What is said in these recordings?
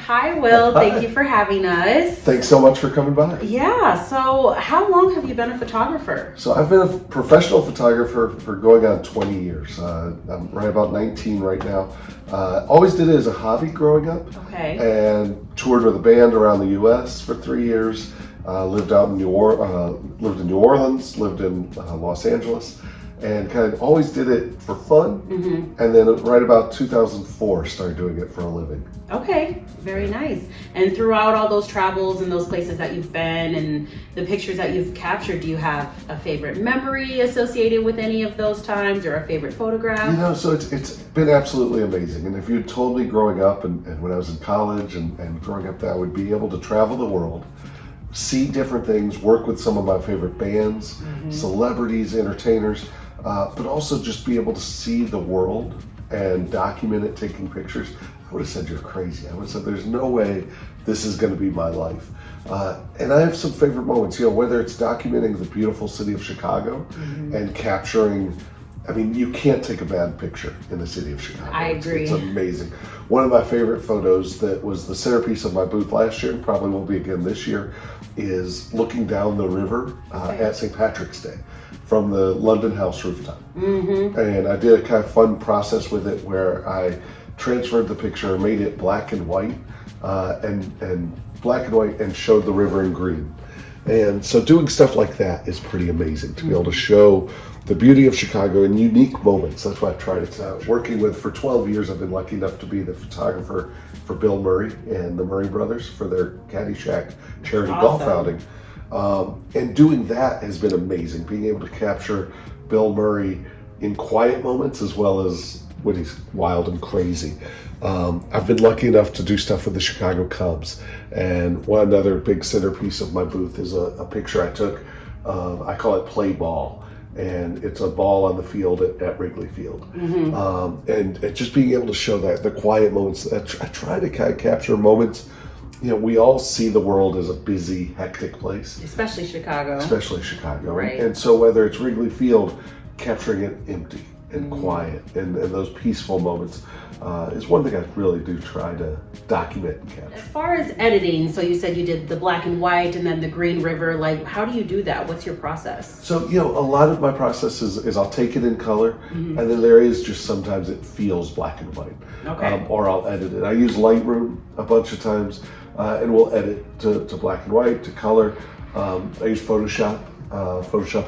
Hi, Will. Hi. Thank you for having us. Thanks so much for coming by. Yeah, so how long have you been a photographer? So I've been a professional photographer for going on 20 years. I'm right about 19 right now. Always did it as a hobby growing up. Okay. And toured with a band around the U.S. for 3 years. Lived in New Orleans, lived in Los Angeles, and kind of always did it for fun. Mm-hmm. And then right about 2004, started doing it for a living. Okay, very nice. And throughout all those travels and those places that you've been and the pictures that you've captured, do you have a favorite memory associated with any of those times or a favorite photograph? You know, so it's been absolutely amazing. And if you told me growing up and when I was in college and growing up that I would be able to travel the world, see different things, work with some of my favorite bands, celebrities, entertainers, but also just be able to see the world and document it, taking pictures, I would have said you're crazy. I would have said there's no way this is going to be my life. And I have some favorite moments, you know, whether it's documenting the beautiful city of Chicago and capturing, I mean, you can't take a bad picture in the city of Chicago. I agree. It's amazing. One of my favorite photos that was the centerpiece of my booth last year, and probably will be again this year, is looking down the river at St. Patrick's Day from the London House rooftop. And I did a kind of fun process with it where I transferred the picture, made it black and white, and showed the river in green. And so doing stuff like that is pretty amazing, to be able to show the beauty of Chicago in unique moments. That's what I try to working with. For 12 years, I've been lucky enough to be the photographer for Bill Murray and the Murray brothers for their Caddyshack charity golf outing. And doing that has been amazing, being able to capture Bill Murray in quiet moments as well as when he's wild and crazy. I've been lucky enough to do stuff with the Chicago Cubs, and one other big centerpiece of my booth is a picture I took of, I call it Play Ball, and it's a ball on the field at Wrigley Field. And just being able to show that, the quiet moments, I try to kind of capture moments. You know, we all see the world as a busy, hectic place. Especially Chicago. Right. And so whether it's Wrigley Field, capturing it empty and quiet and those peaceful moments is one thing I really do try to document and capture. As far as editing, so you said you did the black and white and then the green river, like how do you do that? What's your process? So, you know, a lot of my process is I'll take it in color, and then there is just sometimes it feels black and white. Okay. Or I'll edit it. I use Lightroom a bunch of times, and we'll edit to black and white, to color. I use Photoshop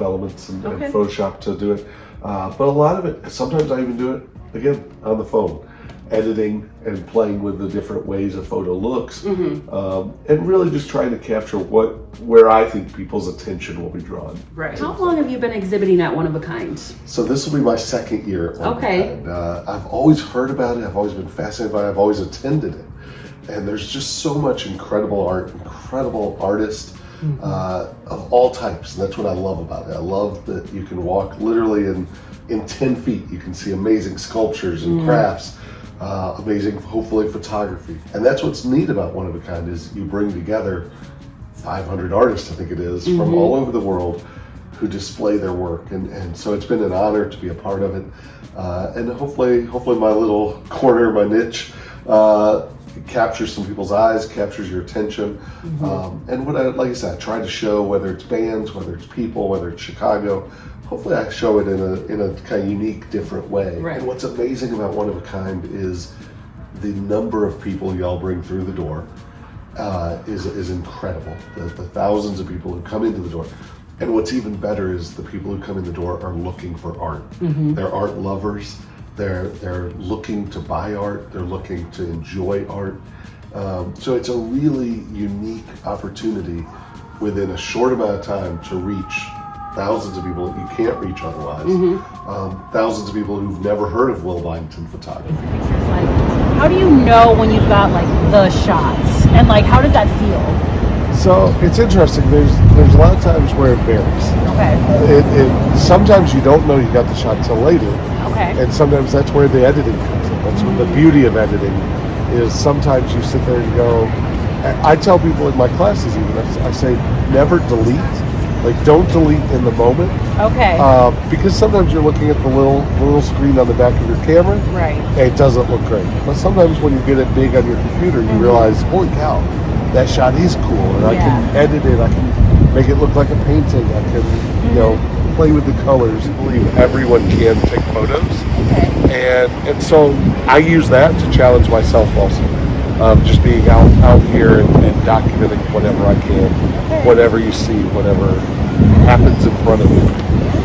elements and Photoshop to do it. But a lot of it, sometimes I even do it, again, on the phone, editing and playing with the different ways a photo looks, and really just trying to capture where I think people's attention will be drawn. Right. How long have you been exhibiting at One of a Kind? So this will be my second year at One of a Kind. I've always heard about it, I've always been fascinated by it, I've always attended it. And there's just so much incredible art, incredible artists, of all types, and that's what I love about it. I love that you can walk literally in 10 feet. You can see amazing sculptures and crafts, amazing, hopefully, photography. And that's what's neat about One of a Kind is you bring together 500 artists, I think it is, from all over the world who display their work. And so it's been an honor to be a part of it. And hopefully my little corner, my niche, captures some people's eyes, captures your attention. And like I said, I try to show, whether it's bands, whether it's people, whether it's Chicago, hopefully I show it in a kind of unique, different way. Right. And what's amazing about One of a Kind is the number of people y'all bring through the door is incredible. The thousands of people who come into the door. And what's even better is the people who come in the door are looking for art. They're art lovers. They're looking to buy art. They're looking to enjoy art. So it's a really unique opportunity within a short amount of time to reach thousands of people that you can't reach otherwise. Thousands of people who've never heard of Will Byington photography. How do you know when you've got like the shots, and like how does that feel? So it's interesting. There's a lot of times where it varies. Okay. Sometimes you don't know you got the shot till later. Okay. And sometimes that's where the editing comes in. That's what the beauty of editing is. Sometimes you sit there and go, I tell people in my classes even, I say never delete Like, don't delete in the moment. Okay. Because sometimes you're looking at the little screen on the back of your camera, Right. and it doesn't look great. But sometimes when you get it big on your computer, you realize, holy cow, that shot is cool, and I can edit it. I can make it look like a painting. I can, you know, play with the colors. I believe everyone can take photos, and so I use that to challenge myself also. Just being out here and documenting whatever I can, whatever you see, whatever happens in front of you.